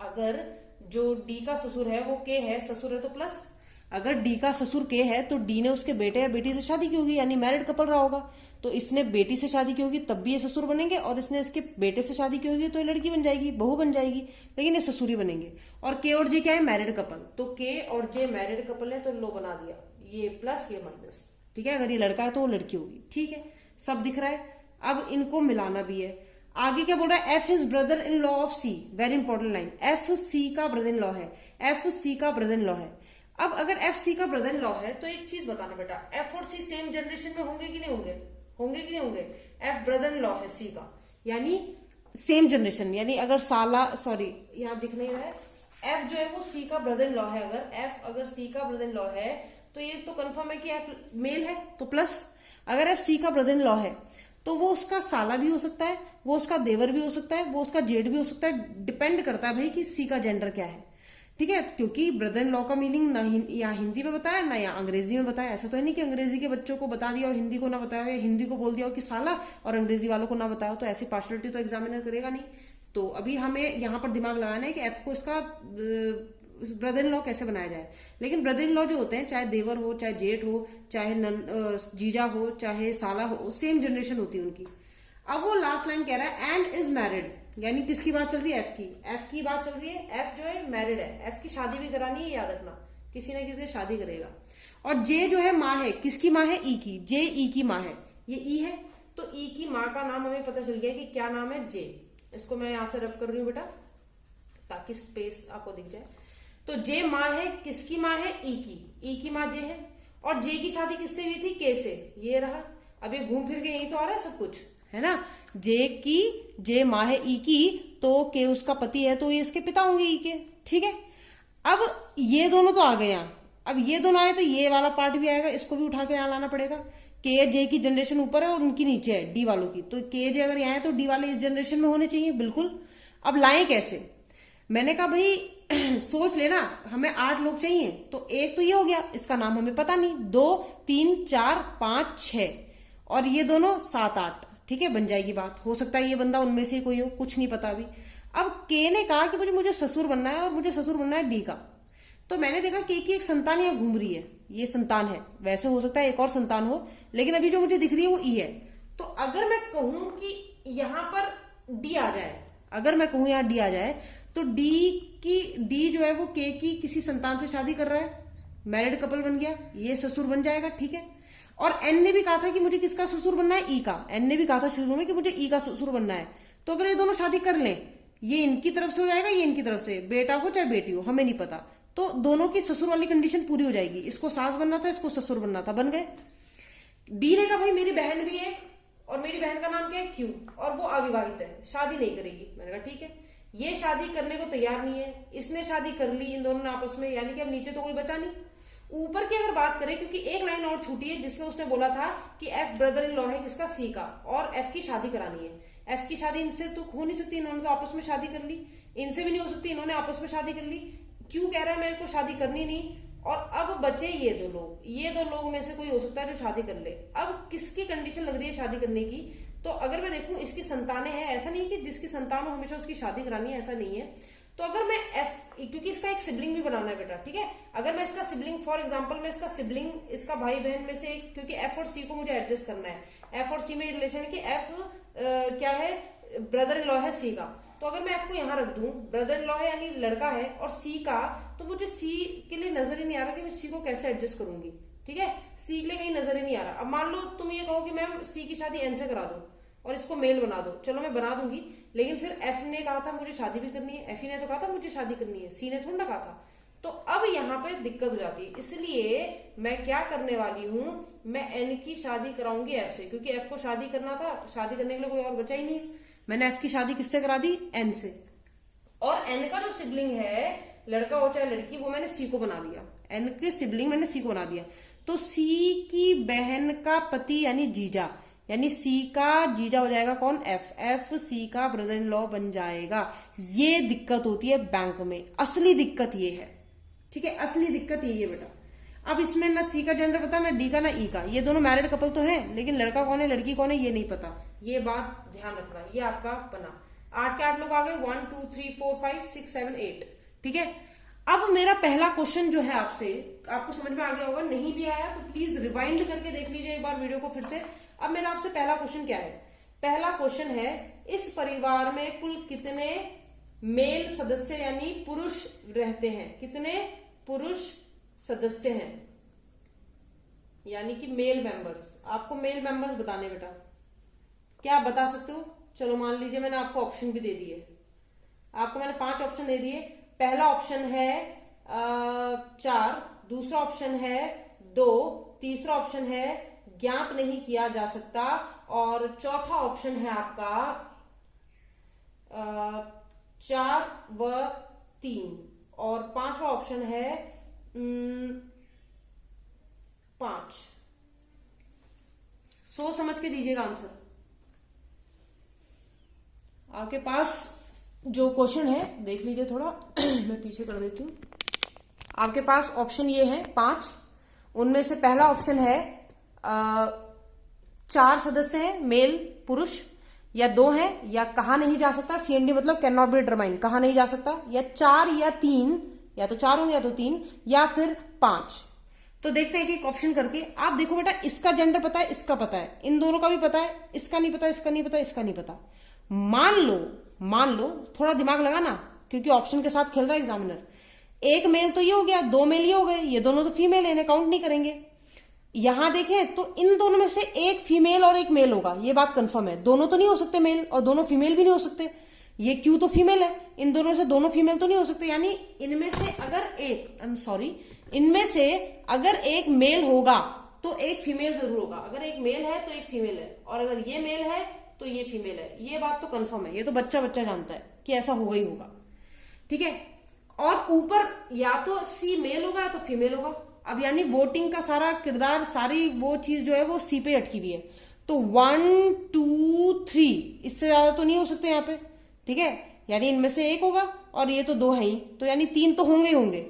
S1: अगर जो डी का ससुर है वो के है, ससुर है तो प्लस, अगर डी का ससुर के है तो डी ने उसके बेटे या बेटी से शादी की होगी, यानी मैरिड कपल रहा होगा। तो इसने बेटी से शादी की होगी तब भी ये ससुर बनेंगे, और इसने इसके बेटे से शादी की होगी तो ये लड़की बन जाएगी, बहू बन जाएगी, लेकिन ये ससुरी बनेंगे। और के और जे क्या है, मैरिड कपल, तो के और जे मैरिड कपल है तो लो बना दिया, ये प्लस ये माइनस। ठीक है, अगर ये लड़का है तो वो लड़की होगी। ठीक है, सब दिख रहा है। अब इनको मिलाना भी है। आगे क्या बोल रहा है, F is brother in law of C. Very important line, F C का ब्रदर इन लॉ है, एफ सी का ब्रदर इन लॉ है। अब अगर एफ सी का ब्रदर इन लॉ है तो एक चीज बताना बेटा, एफ और सी सेम जनरेशन में होंगे कि नहीं होंगे, होंगे कि नहीं होंगे। एफ ब्रदर इन लॉ है सी का, यानी सेम जनरेशन, यानी अगर यहाँ दिख नहीं रहा है, एफ जो है वो सी का ब्रदर इन लॉ है। अगर सी का ब्रदर इन लॉ है तो ये तो कंफर्म है कि एफ मेल है तो प्लस। अगर एफ सी का ब्रदर इन लॉ है तो वो उसका साला भी हो सकता है, वो उसका देवर भी हो सकता है, वो उसका जेठ भी हो सकता है, डिपेंड करता है भाई कि सी का जेंडर क्या है। ठीक है, क्योंकि ब्रदर इन लॉ का मीनिंग ना यहाँ हिंदी में बताया ना यहाँ अंग्रेजी में बताया। ऐसा तो है नहीं कि अंग्रेजी के बच्चों को बता दिया और हिंदी को ना बताया हो, या हिंदी को बोल दिया हो कि साला और अंग्रेजी वालों को ना बताया हो, तो ऐसी पार्शलिटी तो एग्जामिनर करेगा नहीं। तो अभी हमें यहाँ पर दिमाग लगाना है कि एफ को इसका ब्रदर इन लॉ कैसे बनाया जाए। लेकिन ब्रदर इन लॉ जो होते हैं, चाहे देवर हो, चाहे जेठ हो, चाहे जीजा हो, चाहे साला हो, सेम जनरेशन होती है उनकी। अब वो लास्ट लाइन कह रहा है एंड इज मैरिड, यानी किसकी बात चल रही है, एफ की बात चल रही है। एफ जो है मैरिड है, एफ की शादी भी करानी है, याद रखना, किसी ना किसी से शादी करेगा। और जे जो है माँ है, किसकी माँ है, ई की। जे ई की माँ है, ये ई है, तो ई की माँ का नाम हमें पता चल गया कि क्या नाम है, जे। इसको मैं यहां से रब कर रही हूं बेटा ताकि स्पेस आपको दिख जाए। तो जे माँ है, किसकी माँ है, ई की। ई की माँ जे है, और जे की शादी किससे हुई थी, के से। ये रहा, अब ये घूम फिर के यही तो आ रहा है सब कुछ, है ना। जे माँ है ई की, तो के उसका पति है, तो ये इसके पिता होंगे ई के। ठीक है, अब ये दोनों तो आ गए यहाँ। अब ये दोनों आए तो ये वाला पार्ट भी आएगा, इसको भी उठा के यहाँ लाना पड़ेगा। के जे की जनरेशन ऊपर है और उनकी नीचे है डी वालों की, तो के जे अगर यहाँ है तो डी वाले इस जनरेशन में होने चाहिए, बिल्कुल। अब लाएं कैसे, मैंने कहा भाई सोच लेना, हमें 8 लोग चाहिए, तो एक तो ये हो गया, इसका नाम हमें पता नहीं, 2 3 4 5 6, और ये दोनों 7 8, ठीक है, बन जाएगी बात। हो सकता है ये बंदा उनमें से कोई हो, कुछ नहीं पता अभी। अब के ने कहा कि मुझे ससुर बनना है और मुझे ससुर बनना है डी का। तो मैंने देखा के की एक संतान यहाँ घूम रही है, ये संतान है, वैसे हो सकता है एक और संतान हो, लेकिन अभी जो मुझे दिख रही है वो ई है। तो अगर मैं कहूं कि यहां पर डी आ जाए, अगर मैं कहूं यहां डी आ जाए, तो डी जो है वो के की किसी संतान से शादी कर रहा है, मैरिड कपल बन गया, ये ससुर बन जाएगा, ठीक है। और एन ने भी कहा था कि मुझे किसका ससुर बनना है, ई का। एन ने भी कहा था शुरू में कि मुझे ई का ससुर बनना है। तो अगर ये दोनों शादी कर लें, ये इनकी तरफ से हो जाएगा, ये इनकी तरफ से, बेटा हो चाहे बेटी हो, हमें नहीं पता, तो दोनों की ससुर वाली कंडीशन पूरी हो जाएगी। इसको सास बनना था, इसको ससुर बनना था, बन गए। डी ने कहा भाई मेरी बहन भी है और मेरी बहन का नाम क्या है, क्यू, और वो अविवाहित है, शादी नहीं करेगी। मैंने कहा ठीक है। ये शादी करने को तैयार नहीं है, इसने शादी कर ली इन दोनों ने आपस में, यानी कि अब नीचे तो कोई बचा नहीं। ऊपर की अगर बात करें, क्योंकि एक लाइन और छूटी है जिसमें उसने बोला था कि एफ ब्रदर इन लॉ है किसका, सी का, और एफ की शादी करानी है। एफ की शादी इनसे तो हो नहीं सकती, इन्होंने तो आपस में शादी कर ली, इनसे भी नहीं हो सकती, इन्होंने आपस में शादी कर ली। क्यों कह रहा है मेरे को शादी करनी नहीं, और अब बचे ये दो लोग, ये दो लोग में से कोई हो सकता है जो शादी कर ले। अब किसकी कंडीशन लग रही है शादी करने की, तो अगर मैं देखूं इसकी संतानें हैं, ऐसा नहीं कि जिसकी संतान हो हमेशा उसकी शादी करानी है, ऐसा नहीं है। तो अगर मैं एफ, क्योंकि इसका एक सिबलिंग भी बनाना है बेटा, ठीक है, अगर मैं इसका सिबलिंग, फॉर एग्जांपल मैं इसका सिबलिंग, इसका भाई बहन में से, क्योंकि एफ और सी को मुझे एडजस्ट करना है, एफ और सी में रिलेशन है कि एफ क्या है, ब्रदर इन लॉ है सी का। तो अगर मैं एफ को यहां रख दूं, ब्रदर इन लॉ है यानी लड़का है, और सी का, तो मुझे सी के लिए नजर ही नहीं आ रहा कि मैं सी को कैसे एडजस्ट करूंगी, ठीक है, सी के लिए कहीं नजर ही नहीं आ रहा। अब मान लो तुम ये कहो कि मैम सी की शादी एन से करा दो और इसको मेल बना दो, चलो मैं बना दूंगी, लेकिन फिर एफ ने कहा था मुझे शादी भी करनी है, एफ ने तो कहा था मुझे शादी करनी है, सी ने थोड़ा ना कहा था। तो अब यहाँ पे दिक्कत हो जाती है, इसलिए मैं क्या करने वाली हूं, मैं एन की शादी कराऊंगी एफ से, क्योंकि एफ को शादी करना था, शादी करने के लिए कोई और बचा ही नहीं। मैंने एफ की शादी किससे करा दी, एन से, और एन का जो सिबलिंग है, लड़का हो चाहे लड़की, वो मैंने सी को बना दिया, एन के सिबलिंग मैंने सी को बना दिया। तो सी की बहन का पति यानी जीजा, यानी सी का जीजा हो जाएगा कौन, एफ, एफ सी का ब्रदर इन लॉ बन जाएगा। ये दिक्कत होती है बैंक में, असली दिक्कत ये है, ठीक है, असली दिक्कत यही है बेटा। अब इसमें ना सी का जेंडर पता, ना डी का, ना ई का, ये दोनों मैरिड कपल तो है, लेकिन लड़का कौन है लड़की कौन है ये नहीं पता, ये बात ध्यान रखना। ये आपका बना, 8 के 8 लोग आ गए, 1 2 3 4 5 6 7 8, ठीक है। अब मेरा पहला क्वेश्चन जो है आपसे, आपको समझ में आ गया होगा, नहीं भी आया तो प्लीज रिवाइंड करके देख लीजिए एक बार वीडियो को फिर से। अब मेरा आपसे पहला क्वेश्चन क्या है, पहला क्वेश्चन है, इस परिवार में कुल कितने मेल सदस्य यानी पुरुष रहते हैं, कितने पुरुष सदस्य हैं, यानी कि मेल मेंबर्स। आपको मेल मेंबर्स बताने बेटा, क्या आप बता सकते हो? चलो मान लीजिए मैंने आपको ऑप्शन भी दे दिए, आपको मैंने 5 ऑप्शन दे दिए। पहला ऑप्शन है 4, दूसरा ऑप्शन है 2, तीसरा ऑप्शन है ज्ञात नहीं किया जा सकता, और चौथा ऑप्शन है आपका 4 व 3, और पांचवा ऑप्शन है 5। सोच समझ के दीजिएगा आंसर। आपके पास जो क्वेश्चन है देख लीजिए थोड़ा मैं पीछे कर देती हूँ। आपके पास ऑप्शन ये है 5, उनमें से पहला ऑप्शन है 4 सदस्य हैं मेल पुरुष, या 2 हैं, या कहा नहीं जा सकता, CND मतलब कैन नॉट बी डिटरमाइन, कहा नहीं जा सकता, या 4 या 3, या तो 4 होंगे या तो 3, या फिर 5। तो देखते हैं कि एक ऑप्शन करके। आप देखो बेटा, इसका जेंडर पता है, इसका पता है, इन दोनों का भी पता है, इसका नहीं पता, इसका नहीं पता, इसका नहीं पता। मान लो थोड़ा दिमाग लगाना, क्योंकि ऑप्शन के साथ खेल रहा है एग्जामिनर। एक मेल तो ये हो गया, 2 मेल ये हो गए, ये दोनों तो फीमेल है, इन्हें काउंट नहीं करेंगे। यहां देखें तो इन दोनों में से एक फीमेल और एक मेल होगा, ये बात कंफर्म है। दोनों तो नहीं हो सकते मेल, और दोनों फीमेल भी नहीं हो सकते। ये क्यू तो फीमेल है, इन दोनों से दोनों फीमेल तो नहीं हो सकते, यानी इनमें से अगर एक मेल होगा तो एक फीमेल जरूर होगा। अगर एक मेल है तो एक फीमेल है, और अगर ये मेल है तो ये फीमेल है। ये बात तो कंफर्म है, ये तो बच्चा जानता है कि ऐसा होगा ही होगा, ठीक है। और ऊपर या तो सी मेल होगा या तो फीमेल होगा। अब यानी वोटिंग का सारा किरदार, सारी वो चीज जो है वो सी पे अटकी हुई है। तो 1 2 3 इससे ज्यादा तो नहीं हो सकते यहाँ पे, ठीक है। यानी इनमें से एक होगा, और ये तो 2 है ही, तो यानी 3 तो होंगे ही होंगे।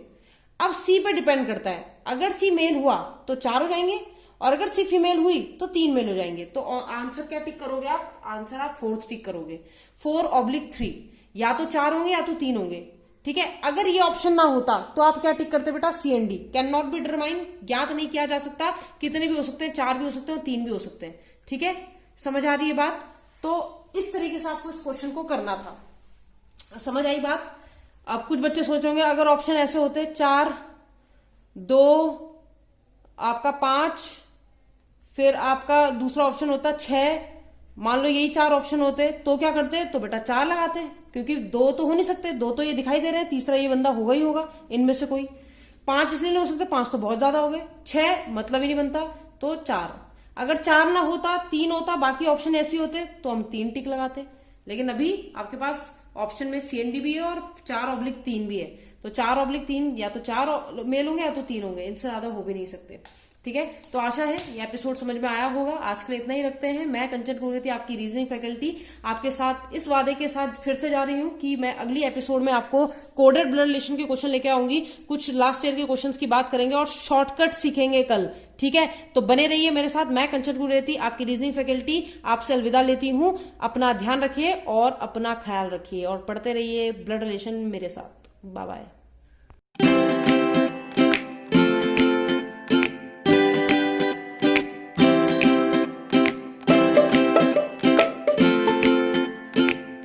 S1: अब सी पे डिपेंड करता है, अगर सी मेल हुआ तो 4 हो जाएंगे, और अगर सी फीमेल हुई तो 3 मेल हो जाएंगे। तो आंसर क्या टिक करोगे आप? आंसर आप 4th टिक करोगे। 4/3, या तो 4 होंगे या तो 3 होंगे, ठीक है। अगर ये ऑप्शन ना होता तो आप क्या टिक करते बेटा? CND, can not be determine, ज्ञात नहीं किया जा सकता। कितने भी हो सकते हैं, 4 भी हो सकते हैं, 3 भी हो सकते हैं, ठीक है। समझ आ रही है बात? तो इस तरीके से आपको इस क्वेश्चन को करना था। समझ आई बात? अब कुछ बच्चे सोच रहे होंगे अगर ऑप्शन ऐसे होते 4, 2, आपका 5, फिर आपका दूसरा ऑप्शन होता 6, मान लो यही 4 ऑप्शन होते तो क्या करते? तो बेटा 4 लगाते, क्योंकि 2 तो हो नहीं सकते, 2 तो ये दिखाई दे रहे हैं, तीसरा ये बंदा होगा ही होगा इनमें से कोई। 5 इसलिए नहीं हो सकते, 5 तो बहुत ज्यादा हो गए। 6 मतलब ही नहीं बनता, तो 4। अगर 4 ना होता, 3 होता, बाकी ऑप्शन ऐसे होते तो हम 3 टिक लगाते। लेकिन अभी आपके पास ऑप्शन में CND भी है और 4/3 भी है, तो 4/3 या तो 4 मेल होंगे या तो 3 होंगे, इनसे ज्यादा हो भी नहीं सकते, ठीक है। तो आशा है ये एपिसोड समझ में आया होगा। आज के लिए इतना ही रखते हैं। मैं कंचन गुरुवती, आपकी रीजनिंग फैकल्टी, आपके साथ इस वादे के साथ फिर से जा रही हूं कि मैं अगली एपिसोड में आपको कोडेड ब्लड रिलेशन के क्वेश्चन लेके आऊंगी। कुछ लास्ट ईयर के क्वेश्चंस की बात करेंगे और शॉर्टकट सीखेंगे कल, ठीक है। तो बने रहिए मेरे साथ। मैं कंचन गुरुवती, आपकी रीजनिंग फैकल्टी, आपसे अलविदा लेती हूं। अपना ध्यान रखिए और अपना ख्याल रखिए और पढ़ते रहिए ब्लड रिलेशन मेरे साथ। Bye bye.